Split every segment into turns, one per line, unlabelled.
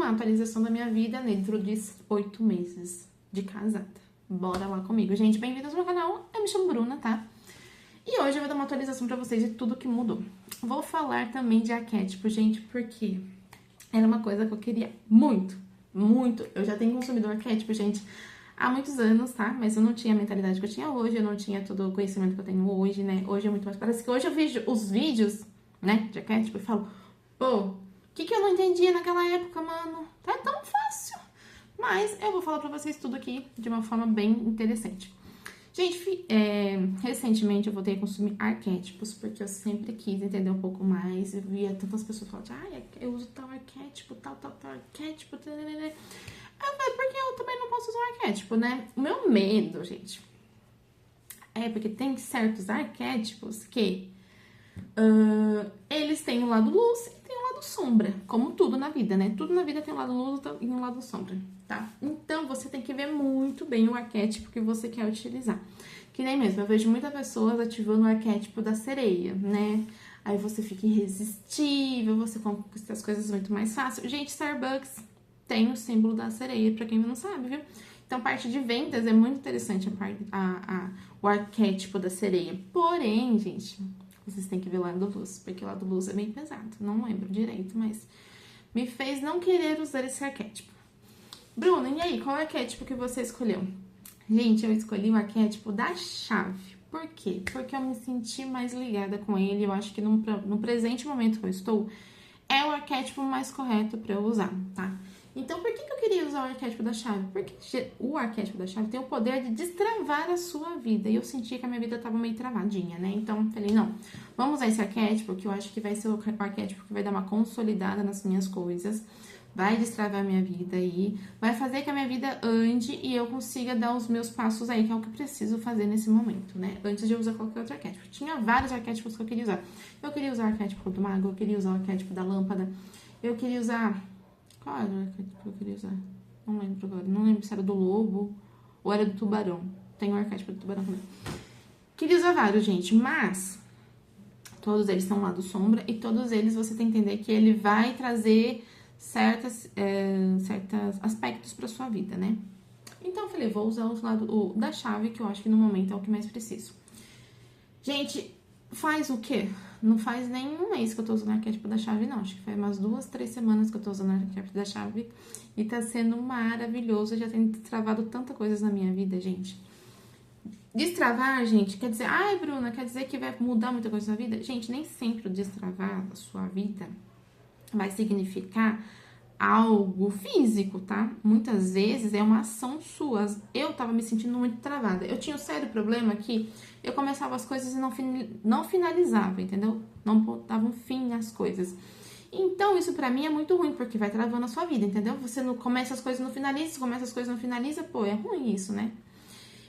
uma atualização da minha vida dentro de 8 meses de casada. Bora lá comigo. Gente, bem-vindos ao meu canal. Eu me chamo Bruna, tá? E hoje eu vou dar uma atualização pra vocês de tudo que mudou. Vou falar também de arquétipo, gente, porque era uma coisa que eu queria muito. Eu já tenho consumido arquétipo, gente, há muitos anos, tá? Mas eu não tinha a mentalidade que eu tinha hoje, eu não tinha todo o conhecimento que eu tenho hoje, né? Hoje é muito mais... Parece que hoje eu vejo os vídeos, né, de arquétipo e falo, pô, o que eu não entendia naquela época, mano? Tá tão fácil. Mas eu vou falar pra vocês tudo aqui de uma forma bem interessante. Gente, recentemente eu voltei a consumir arquétipos, porque eu sempre quis entender um pouco mais. Eu via tantas pessoas falando, eu uso tal arquétipo, tal arquétipo. Eu falei, porque eu também não posso usar um arquétipo, né? O meu medo, gente, é porque tem certos arquétipos que eles têm um lado luz e tem um lado sombra, como tudo na vida, né? Tudo na vida tem um lado luz e um lado sombra, tá? Então, você tem que ver muito bem o arquétipo que você quer utilizar. Que nem mesmo, eu vejo muitas pessoas ativando o arquétipo da sereia, né? Aí você fica irresistível, você conquista as coisas muito mais fácil. Gente, Starbucks tem o símbolo da sereia, pra quem não sabe, viu? Então, parte de vendas é muito interessante o arquétipo da sereia. Porém, gente, vocês têm que ver o lado luz, porque o lado luz é bem pesado. Não lembro direito, mas me fez não querer usar esse arquétipo. Bruna, e aí, qual arquétipo que você escolheu? Gente, eu escolhi o arquétipo da chave. Por quê? Porque eu me senti mais ligada com ele. Eu acho que no presente momento que eu estou, é o arquétipo mais correto pra eu usar, tá? Então, por que eu queria usar o arquétipo da chave? Porque o arquétipo da chave tem o poder de destravar a sua vida. E eu senti que a minha vida tava meio travadinha, né? Então, falei, não, vamos usar esse arquétipo, que eu acho que vai ser o arquétipo que vai dar uma consolidada nas minhas coisas. Vai destravar a minha vida aí, vai fazer que a minha vida ande e eu consiga dar os meus passos aí, que é o que eu preciso fazer nesse momento, né? Antes de eu usar qualquer outro arquétipo. Tinha vários arquétipos que eu queria usar. Eu queria usar o arquétipo do mago, eu queria usar o arquétipo da lâmpada, eu queria usar... Qual era o arquétipo que eu queria usar? Não lembro agora. Não lembro se era do lobo ou era do tubarão. Tem o arquétipo do tubarão também. Queria usar vários, gente, mas... todos eles são lado sombra e todos eles você tem que entender que ele vai trazer certos aspectos para sua vida, né? Então eu falei, vou usar o da chave, que eu acho que no momento é o que mais preciso. Gente, faz o quê? Não faz nem um mês que eu tô usando o arquétipo da chave, não. Acho que faz umas 2, 3 semanas que eu tô usando o arquétipo da chave e tá sendo maravilhoso. Eu já tenho destravado tanta coisas na minha vida, gente. Destravar, gente, quer dizer... Ai, Bruna, quer dizer que vai mudar muita coisa na vida? Gente, nem sempre o destravar da sua vida vai significar algo físico, tá? Muitas vezes é uma ação sua. Eu tava me sentindo muito travada. Eu tinha um sério problema que eu começava as coisas e não finalizava, entendeu? Não botava um fim nas coisas. Então, isso pra mim é muito ruim, porque vai travando a sua vida, entendeu? Você não começa as coisas e não finaliza, começa as coisas e não finaliza, pô, é ruim isso, né?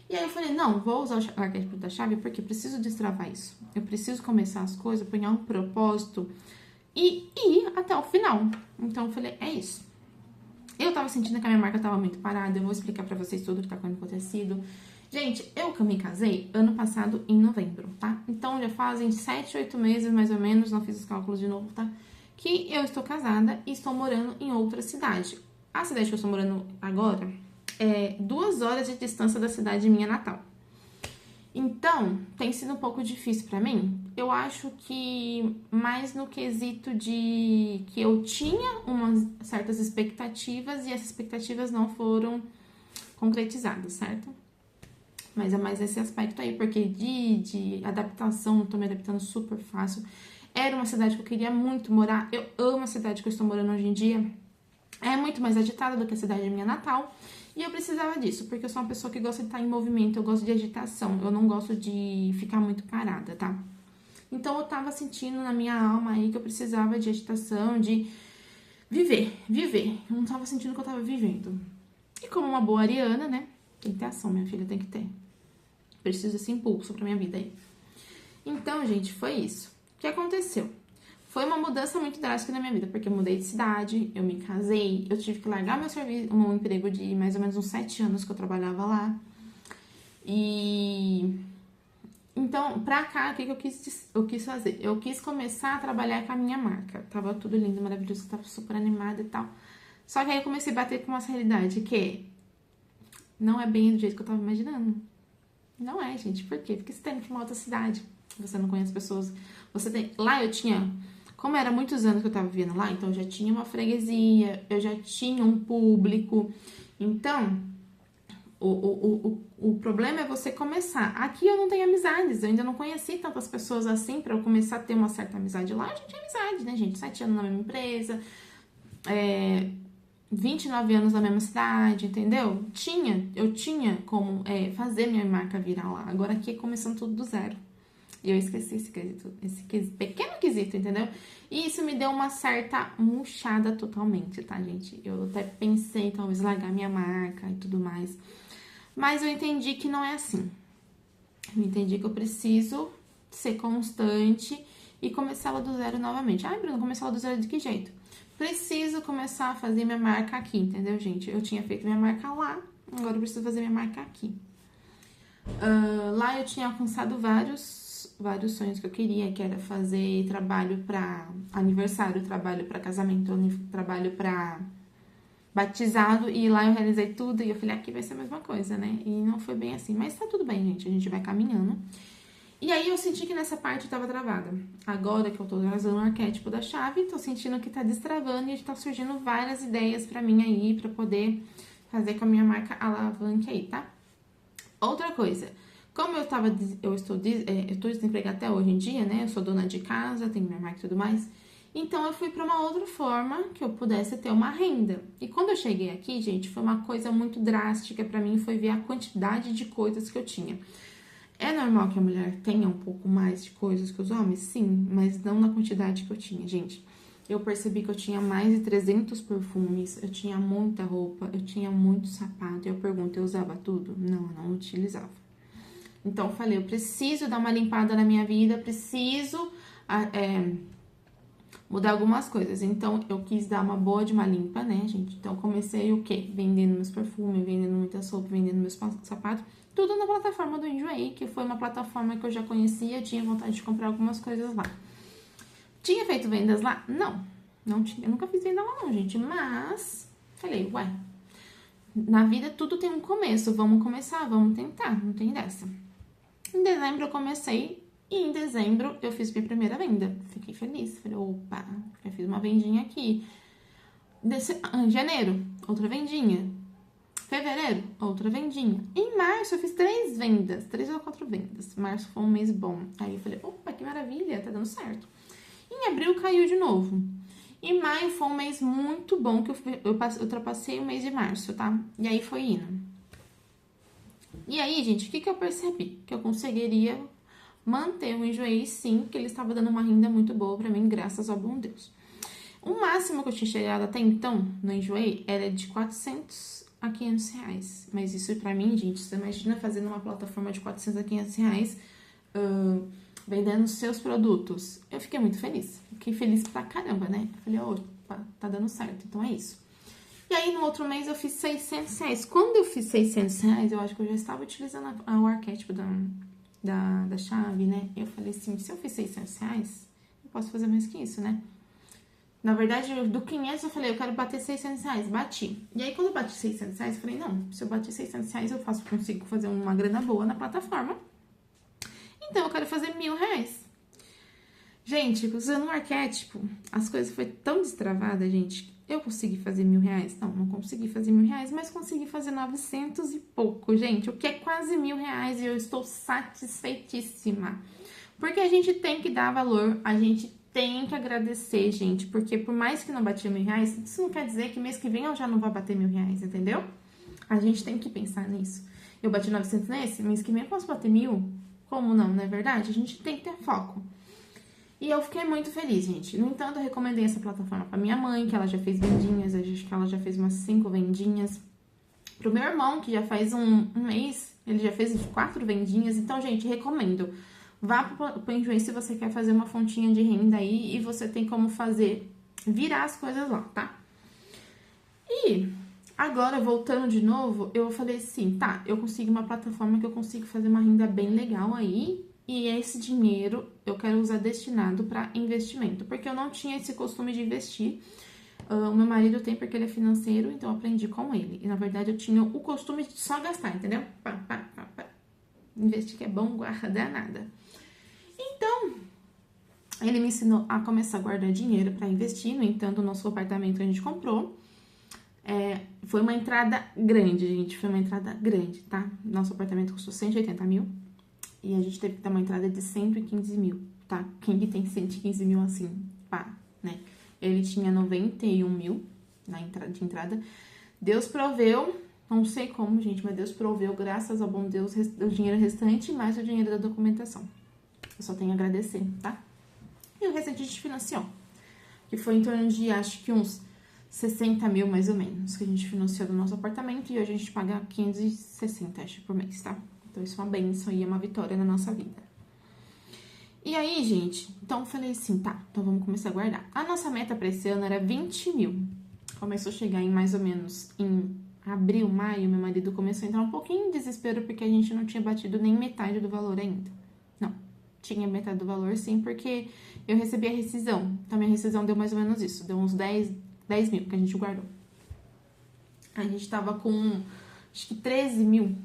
E aí eu falei, não, vou usar o arquétipo da chave porque eu preciso destravar isso. Eu preciso começar as coisas, ponhar um propósito e ir até o final. Então, eu falei, é isso. Eu tava sentindo que a minha marca tava muito parada. Eu vou explicar pra vocês tudo o que tá acontecido. Gente, eu me casei ano passado, em novembro, tá? Então, já fazem 7, 8 meses, mais ou menos, não fiz os cálculos de novo, tá? Que eu estou casada e estou morando em outra cidade. A cidade que eu estou morando agora é 2 horas de distância da cidade minha natal. Então, tem sido um pouco difícil pra mim. Eu acho que mais no quesito de que eu tinha umas certas expectativas e essas expectativas não foram concretizadas, certo? Mas é mais esse aspecto aí, porque de adaptação, eu tô me adaptando super fácil. Era uma cidade que eu queria muito morar. Eu amo a cidade que eu estou morando hoje em dia. É muito mais agitada do que a cidade minha natal. E eu precisava disso, porque eu sou uma pessoa que gosta de estar em movimento, eu gosto de agitação, eu não gosto de ficar muito parada, tá? Então, eu tava sentindo na minha alma aí que eu precisava de agitação, de viver. Eu não tava sentindo que eu tava vivendo. E como uma boa ariana, né? Tem que ter ação, minha filha, tem que ter. Preciso desse impulso pra minha vida aí. Então, gente, foi isso. O que aconteceu? Foi uma mudança muito drástica na minha vida, porque eu mudei de cidade, eu me casei, eu tive que largar meu serviço, um emprego de mais ou menos uns 7 anos que eu trabalhava lá. E... então, pra cá, o que eu quis fazer? Eu quis começar a trabalhar com a minha marca. Tava tudo lindo, maravilhoso, tava super animada e tal. Só que aí eu comecei a bater com uma realidade que não é bem do jeito que eu tava imaginando. Não é, gente. Por quê? Porque você tem que ir pra uma outra cidade. Você não conhece pessoas. Você tem... Lá eu tinha... Como era muitos anos que eu tava vivendo lá, então eu já tinha uma freguesia, eu já tinha um público. Então, o problema é você começar. Aqui eu não tenho amizades, eu ainda não conheci tantas pessoas assim pra eu começar a ter uma certa amizade. Lá eu já tinha amizade, né, gente? 7 anos na mesma empresa, 29 anos na mesma cidade, entendeu? Eu tinha como fazer minha marca virar lá. Agora aqui é começando tudo do zero. E eu esqueci esse pequeno quesito, entendeu? E isso me deu uma certa murchada totalmente, tá, gente? Eu até pensei em talvez largar minha marca e tudo mais. Mas eu entendi que não é assim. Eu entendi que eu preciso ser constante e começar ela do zero novamente. Ai, Bruno, começar ela do zero de que jeito? Preciso começar a fazer minha marca aqui, entendeu, gente? Eu tinha feito minha marca lá, agora eu preciso fazer minha marca aqui. Lá eu tinha alcançado vários sonhos que eu queria, que era fazer trabalho para aniversário, trabalho para casamento, trabalho para batizado, e lá eu realizei tudo e eu falei, aqui vai ser a mesma coisa, né? E não foi bem assim, mas tá tudo bem, gente, a gente vai caminhando. E aí eu senti que nessa parte eu tava travada. Agora que eu tô usando o arquétipo da chave, tô sentindo que tá destravando e tá surgindo várias ideias pra mim aí, pra poder fazer com a minha marca alavanque aí, tá? Outra coisa, como eu estou desempregada até hoje em dia, né? Eu sou dona de casa, tenho minha marca e tudo mais. Então, eu fui para uma outra forma que eu pudesse ter uma renda. E quando eu cheguei aqui, gente, foi uma coisa muito drástica para mim, foi ver a quantidade de coisas que eu tinha. É normal que a mulher tenha um pouco mais de coisas que os homens? Sim, mas não na quantidade que eu tinha, gente. Eu percebi que eu tinha mais de 300 perfumes, eu tinha muita roupa, eu tinha muito sapato. Eu pergunto, eu usava tudo? Não, eu não utilizava. Então, eu falei, eu preciso dar uma limpada na minha vida, preciso mudar algumas coisas. Então, eu quis dar uma boa de uma limpa, né, gente? Então, comecei o quê? Vendendo meus perfumes, vendendo muita sopa, vendendo meus sapatos. Tudo na plataforma do Enjoei, que foi uma plataforma que eu já conhecia, tinha vontade de comprar algumas coisas lá. Tinha feito vendas lá? Não tinha. Eu nunca fiz venda lá não, gente. Mas, falei, ué, na vida tudo tem um começo. Vamos começar, vamos tentar. Não tem dessa. Em dezembro eu comecei e em dezembro eu fiz minha primeira venda. Fiquei feliz. Falei, opa, já fiz uma vendinha aqui. Em janeiro, outra vendinha. Fevereiro, outra vendinha. Em março eu fiz 3 vendas, 3 ou 4 vendas. Março foi um mês bom. Aí eu falei, opa, que maravilha, tá dando certo. Em abril caiu de novo. E maio foi um mês muito bom, que eu ultrapassei o mês de março, tá? E aí foi indo. E aí, gente, o que eu percebi? Que eu conseguiria manter o Enjoei, sim, que ele estava dando uma renda muito boa pra mim, graças ao bom Deus. O máximo que eu tinha chegado até então no Enjoei era de 400 a 500 reais. Mas isso pra mim, gente, você imagina fazendo uma plataforma de 400 a 500 reais, vendendo seus produtos. Eu fiquei muito feliz. Fiquei feliz pra caramba, né? Eu falei, opa, tá dando certo, então é isso. E aí, no outro mês, eu fiz 600 reais. Quando eu fiz 600 reais, eu acho que eu já estava utilizando o arquétipo da chave, né? Eu falei assim, se eu fiz 600 reais, eu posso fazer mais que isso, né? Na verdade, do 500 eu falei, eu quero bater 600 reais. Bati. E aí, quando eu bati 600 reais, eu falei, não, se eu bater 600 reais, eu consigo fazer uma grana boa na plataforma. Então, eu quero fazer 1.000 reais. Gente, usando um arquétipo, as coisas foi tão destravadas, gente. Eu consegui fazer 1.000 reais? Não consegui fazer 1.000 reais, mas consegui fazer 900 e pouco, gente. O que é quase 1.000 reais e eu estou satisfeitíssima. Porque a gente tem que dar valor, a gente tem que agradecer, gente. Porque por mais que não batia 1.000 reais, isso não quer dizer que mês que vem eu já não vou bater 1.000 reais, entendeu? A gente tem que pensar nisso. Eu bati 900 nesse, mês que vem eu posso bater 1.000? Como não é verdade? A gente tem que ter foco. E eu fiquei muito feliz, gente. No entanto, eu recomendei essa plataforma pra minha mãe, que ela já fez vendinhas. Eu acho que ela já fez umas 5 vendinhas. Pro meu irmão, que já faz um mês, ele já fez 4 vendinhas. Então, gente, recomendo. Vá pro Enjoei se você quer fazer uma fontinha de renda aí. E você tem como fazer, virar as coisas lá, tá? E agora, voltando de novo, eu falei assim, tá, eu consigo uma plataforma que eu consigo fazer uma renda bem legal aí. E esse dinheiro eu quero usar destinado para investimento, porque eu não tinha esse costume de investir. O meu marido tem porque ele é financeiro, então eu aprendi com ele. E na verdade eu tinha o costume de só gastar, entendeu? Pá, pá, pá, pá. Investir que é bom, guardar nada. Então, ele me ensinou a começar a guardar dinheiro para investir. No entanto, o nosso apartamento a gente comprou. Foi uma entrada grande, gente. Foi uma entrada grande, tá? Nosso apartamento custou 180 mil. E a gente teve que dar uma entrada de 115 mil, tá? Quem que tem 115 mil assim, pá, né? Ele tinha 91 mil de entrada. Deus proveu, não sei como, gente, mas Deus proveu, graças ao bom Deus, o dinheiro restante mais o dinheiro da documentação. Eu só tenho a agradecer, tá? E o restante a gente financiou. Que foi em torno de, acho que uns 60 mil, mais ou menos, que a gente financiou do nosso apartamento. E hoje a gente paga 560, acho, por mês, tá? Então, isso é uma bênção e é uma vitória na nossa vida. E aí, gente, então eu falei assim, tá, então vamos começar a guardar. A nossa meta para esse ano era 20 mil. Começou a chegar em mais ou menos em abril, maio, meu marido começou a entrar um pouquinho em desespero porque a gente não tinha batido nem metade do valor ainda. Não, tinha metade do valor sim, porque eu recebi a rescisão. Então, minha rescisão deu mais ou menos isso, deu uns 10 mil que a gente guardou. A gente tava com, acho que 13 mil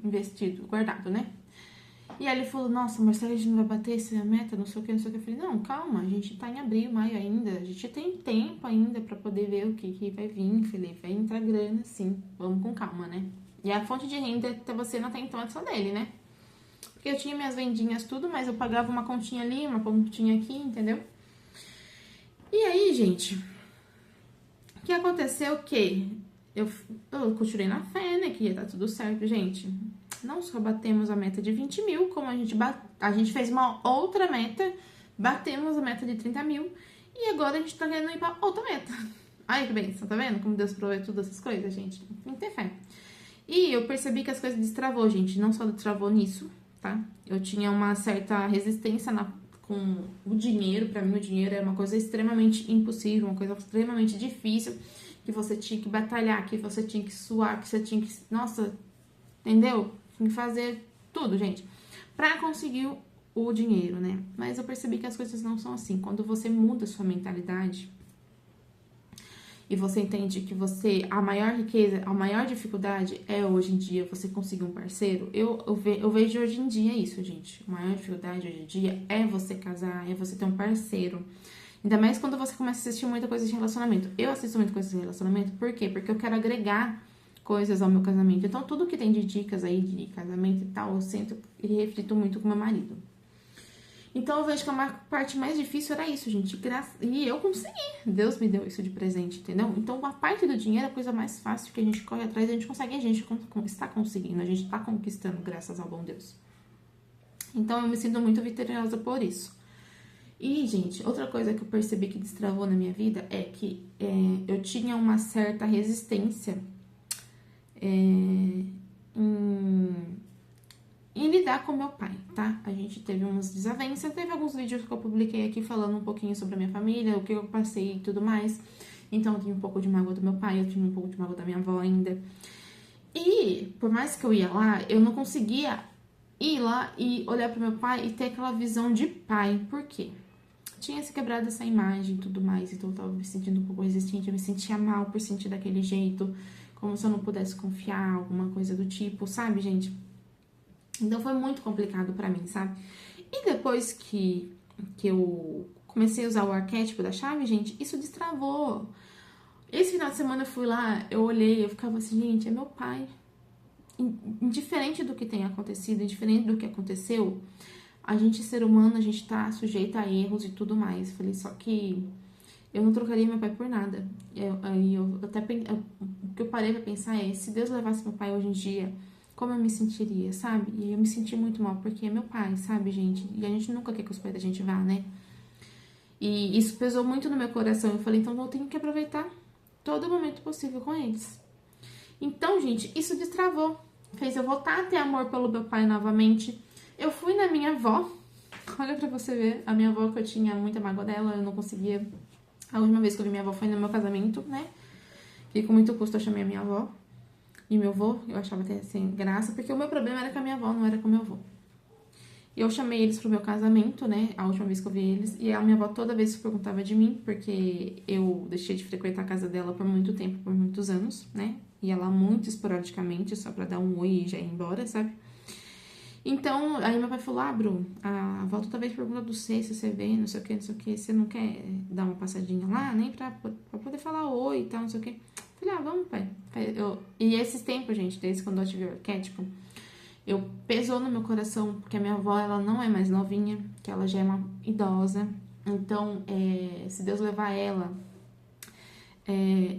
investido, guardado, né? E aí ele falou, nossa, Marcela, a gente não vai bater essa meta, não sei o que, não sei o que. Eu falei, não, calma, a gente tá em abril, maio ainda, a gente tem tempo ainda pra poder ver o que vai vir. Falei, vai entrar grana, sim, vamos com calma, né? E a fonte de renda até você não tem então é só dele, né? Porque eu tinha minhas vendinhas tudo, mas eu pagava uma continha ali, uma continha aqui, entendeu? E aí, gente, o que aconteceu que eu continuei na fé, né, que ia dar tudo certo, gente. Não só batemos a meta de 20 mil, como a gente fez uma outra meta, batemos a meta de 30 mil, e agora a gente tá querendo ir pra outra meta. Ai, que bênção, tá vendo como Deus provê todas essas coisas, gente? Tem que ter fé. E eu percebi que as coisas destravou, gente, não só destravou nisso, tá? Eu tinha uma certa resistência com o dinheiro. Pra mim, o dinheiro era uma coisa extremamente impossível, uma coisa extremamente difícil, que você tinha que batalhar, que você tinha que suar, que você tinha que... Nossa, entendeu? Tinha que fazer tudo, gente, pra conseguir o dinheiro, né? Mas eu percebi que as coisas não são assim. Quando você muda sua mentalidade e você entende que a maior riqueza, a maior dificuldade é hoje em dia você conseguir um parceiro, eu vejo hoje em dia isso, gente. A maior dificuldade hoje em dia é você casar, é você ter um parceiro. Ainda mais quando você começa a assistir muita coisa de relacionamento. Eu assisto muita coisa de relacionamento, por quê? Porque eu quero agregar coisas ao meu casamento. Então, tudo que tem de dicas aí de casamento e tal, eu sento e reflito muito com meu marido. Então, eu vejo que a parte mais difícil era isso, gente. E eu consegui. Deus me deu isso de presente, entendeu? Então, a parte do dinheiro é a coisa mais fácil que a gente corre atrás, a gente consegue, a gente está conseguindo, a gente está conquistando, graças ao bom Deus. Então, eu me sinto muito vitoriosa por isso. E, gente, outra coisa que eu percebi que destravou na minha vida é que eu tinha uma certa resistência em lidar com meu pai, tá? A gente teve umas desavenças, teve alguns vídeos que eu publiquei aqui falando um pouquinho sobre a minha família, o que eu passei e tudo mais. Então, eu tinha um pouco de mágoa do meu pai, eu tinha um pouco de mágoa da minha avó ainda. E, por mais que eu ia lá, eu não conseguia ir lá e olhar pro meu pai e ter aquela visão de pai. Por quê? Tinha se quebrado essa imagem e tudo mais, então eu tava me sentindo um pouco resistente, eu me sentia mal por sentir daquele jeito, como se eu não pudesse confiar, alguma coisa do tipo, sabe, gente? Então foi muito complicado pra mim, sabe? E depois que eu comecei a usar o arquétipo da chave, gente, isso destravou. Esse final de semana eu fui lá, eu olhei, eu ficava assim, gente, é meu pai. Indiferente do que tenha acontecido, indiferente do que aconteceu, a gente, ser humano, a gente tá sujeito a erros e tudo mais. Falei, só que eu não trocaria meu pai por nada. O que eu parei pra pensar é, se Deus levasse meu pai hoje em dia, como eu me sentiria, sabe? E eu me senti muito mal, porque é meu pai, sabe, gente? E a gente nunca quer que os pais da gente vá, né? E isso pesou muito no meu coração. Eu falei, então eu tenho que aproveitar todo momento possível com eles. Então, gente, isso destravou. Fez eu voltar a ter amor pelo meu pai novamente. Eu fui na minha avó. Olha pra você ver, a minha avó, que eu tinha muita mágoa dela, eu não conseguia. A última vez que eu vi minha avó foi no meu casamento, né? E com muito custo eu chamei a minha avó. E meu avô, eu achava até sem graça, porque o meu problema era com a minha avó, não era com o meu avô. Eu chamei eles pro meu casamento, né? A última vez que eu vi eles. E a minha avó toda vez se perguntava de mim, porque eu deixei de frequentar a casa dela por muito tempo, por muitos anos, né? Ia lá muito esporadicamente, só pra dar um oi e já ir embora, sabe? Então, aí meu pai falou, Bru, a avó toda vez pergunta do C, se você vê, não sei o que, não sei o que, você não quer dar uma passadinha lá, nem pra poder falar oi e tal, não sei o que. Falei, vamos, pai. E esses tempos, gente, desde quando eu tive o arquétipo, eu pesou no meu coração, porque a minha avó, ela não é mais novinha, que ela já é uma idosa. Então, se Deus levar ela,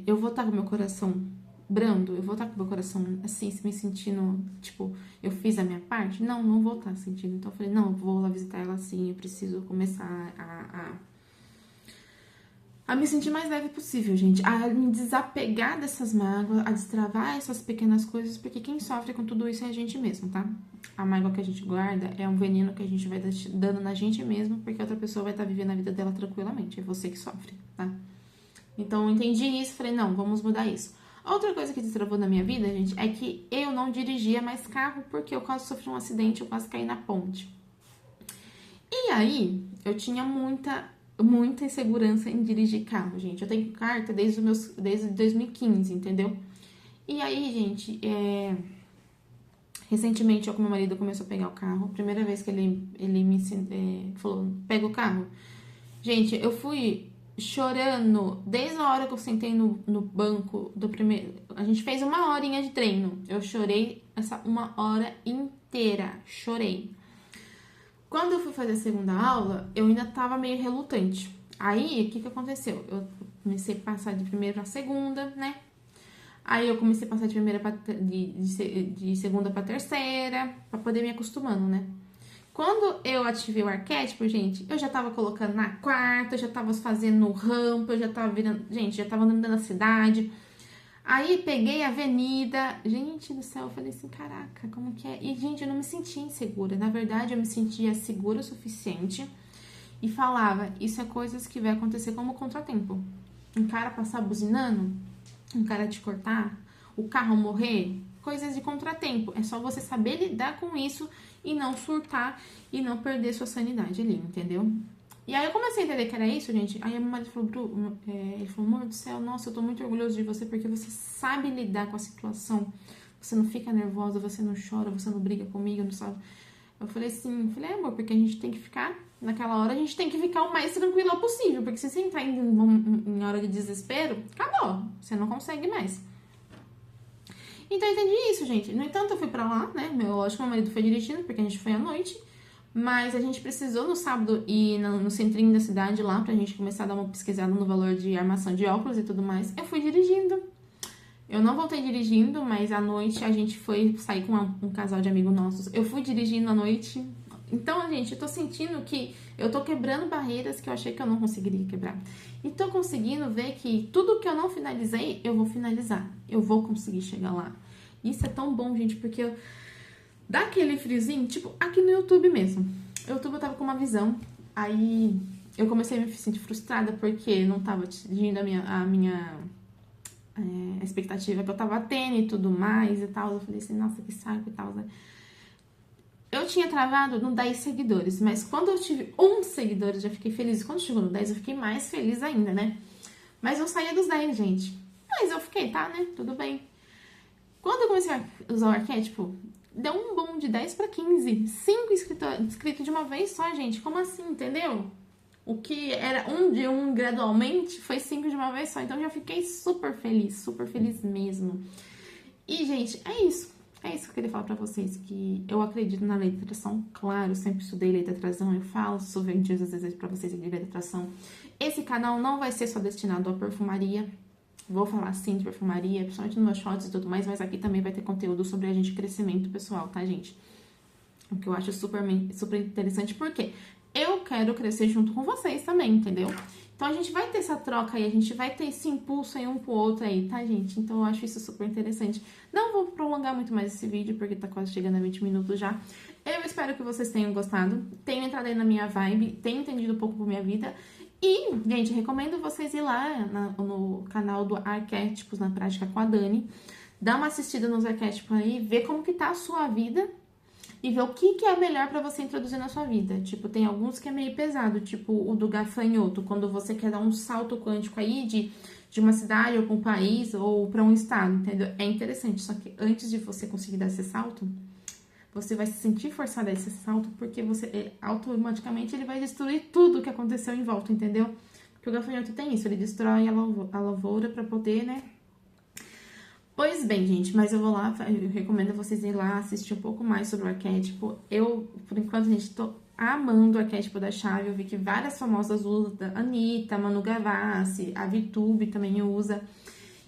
eu vou estar com o meu coração brando, eu vou estar com o meu coração assim, me sentindo, tipo, eu fiz a minha parte? Não, não vou estar sentindo. Então eu falei, não, eu vou lá visitar ela assim, eu preciso começar a me sentir mais leve possível, gente. A me desapegar dessas mágoas, a destravar essas pequenas coisas, porque quem sofre com tudo isso é a gente mesmo, tá? A mágoa que a gente guarda é um veneno que a gente vai dando na gente mesmo, porque outra pessoa vai estar vivendo a vida dela tranquilamente. É você que sofre, tá? Então eu entendi isso, falei, não, vamos mudar isso. Outra coisa que destravou na minha vida, gente, é que eu não dirigia mais carro porque eu quase sofri um acidente, eu quase caí na ponte. E aí, eu tinha muita insegurança em dirigir carro, gente. Eu tenho carta desde 2015, entendeu? E aí, gente, recentemente eu com meu marido começou a pegar o carro. Primeira vez que ele me falou, pega o carro. Gente, eu fui chorando desde a hora que eu sentei no banco do primeiro. A gente fez 1 horinha de treino. Eu chorei essa 1 hora inteira. Chorei. Quando eu fui fazer a segunda aula, eu ainda tava meio relutante. Aí, o que aconteceu? Eu comecei a passar de primeira pra segunda, né? Aí eu comecei a passar de primeira de segunda pra terceira, pra poder me acostumando, né? Quando eu ativei o arquétipo, gente, eu já tava colocando na quarta, eu já tava fazendo rampa, eu já tava virando... Gente, já tava andando na cidade. Aí peguei a avenida, gente do céu, eu falei assim, caraca, como que é? E, gente, eu não me sentia insegura. Na verdade, eu me sentia segura o suficiente e falava, isso é coisas que vai acontecer como contratempo. Um cara passar buzinando, um cara te cortar, o carro morrer, coisas de contratempo. É só você saber lidar com isso e não surtar e não perder sua sanidade ali, entendeu? E aí eu comecei a entender que era isso, gente. Aí a minha mãe falou, ele falou, amor do céu, nossa, eu tô muito orgulhoso de você, porque você sabe lidar com a situação. Você não fica nervosa, você não chora, você não briga comigo, não sabe. Eu falei assim, amor, porque a gente tem que ficar, naquela hora, a gente tem que ficar o mais tranquilo possível. Porque se você entrar em hora de desespero, acabou, você não consegue mais. Então eu entendi isso, gente. No entanto, eu fui pra lá, né, lógico, meu marido foi dirigindo, porque a gente foi à noite. Mas a gente precisou no sábado ir no centrinho da cidade lá pra gente começar a dar uma pesquisada no valor de armação de óculos e tudo mais. Eu fui dirigindo. Eu não voltei dirigindo, mas à noite a gente foi sair com um casal de amigos nossos. Eu fui dirigindo à noite. Então, gente, eu tô sentindo que eu tô quebrando barreiras que eu achei que eu não conseguiria quebrar. E tô conseguindo ver que tudo que eu não finalizei, eu vou finalizar. Eu vou conseguir chegar lá. Isso é tão bom, gente, porque dá aquele friozinho, tipo, aqui no YouTube mesmo. No YouTube eu tava com uma visão, aí eu comecei a me sentir frustrada porque não tava atingindo a minha expectativa que eu tava tendo e tudo mais e tal. Eu falei assim, nossa, que saco e tal, né? Eu tinha travado no 10 seguidores, mas quando eu tive 1 seguidor, eu já fiquei feliz. Quando chegou no 10, eu fiquei mais feliz ainda, né? Mas eu saía dos 10, gente. Mas eu fiquei, tá, né? Tudo bem. Quando eu comecei a usar o arquétipo, deu um boom de 10 para 15. 5 inscritos de uma vez só, gente. Como assim, entendeu? O que era 1 de 1 gradualmente, foi 5 de uma vez só. Então, eu já fiquei super feliz mesmo. E, gente, é isso. É isso que eu queria falar pra vocês, que eu acredito na lei da atração. Claro, eu sempre estudei lei da atração, eu falo sobre dias às vezes pra vocês de lei da atração. Esse canal não vai ser só destinado à perfumaria. Vou falar sim de perfumaria, principalmente nos meus shorts e tudo mais, mas aqui também vai ter conteúdo sobre a gente crescimento pessoal, tá, gente? O que eu acho super interessante, porque eu quero crescer junto com vocês também, entendeu? Então, a gente vai ter essa troca aí, a gente vai ter esse impulso aí um pro outro aí, tá, gente? Então, eu acho isso super interessante. Não vou prolongar muito mais esse vídeo, porque tá quase chegando a 20 minutos já. Eu espero que vocês tenham gostado, tenham entrado aí na minha vibe, tenham entendido um pouco por minha vida. E, gente, recomendo vocês ir lá no canal do Arquétipos na Prática com a Dani. Dá uma assistida nos arquétipos aí, ver como que tá a sua vida. e ver o que é melhor pra você introduzir na sua vida. Tipo, tem alguns que é meio pesado, tipo o do gafanhoto, quando você quer dar um salto quântico aí de uma cidade ou pra um país ou pra um estado, entendeu? É interessante, só que antes de você conseguir dar esse salto, você vai se sentir forçado a esse salto, porque você automaticamente ele vai destruir tudo que aconteceu em volta, entendeu? Porque o gafanhoto tem isso, ele destrói a lavoura pra poder, né? Pois bem, gente, mas eu vou lá, eu recomendo vocês irem lá assistir um pouco mais sobre o arquétipo. Eu, por enquanto, gente, tô amando o arquétipo da chave. Eu vi que várias famosas usam, a Anitta, Manu Gavassi, a VTube também usa.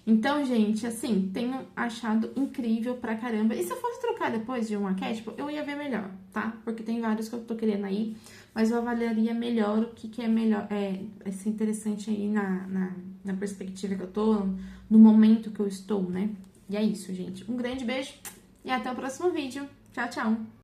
Então, gente, assim, tenho achado incrível pra caramba. E se eu fosse trocar depois de um arquétipo, eu ia ver melhor, tá? Porque tem vários que eu tô querendo aí, mas eu avaliaria melhor o que é melhor, vai ser interessante aí na perspectiva que eu tô, no momento que eu estou, né? E é isso, gente. Um grande beijo e até o próximo vídeo. Tchau, tchau!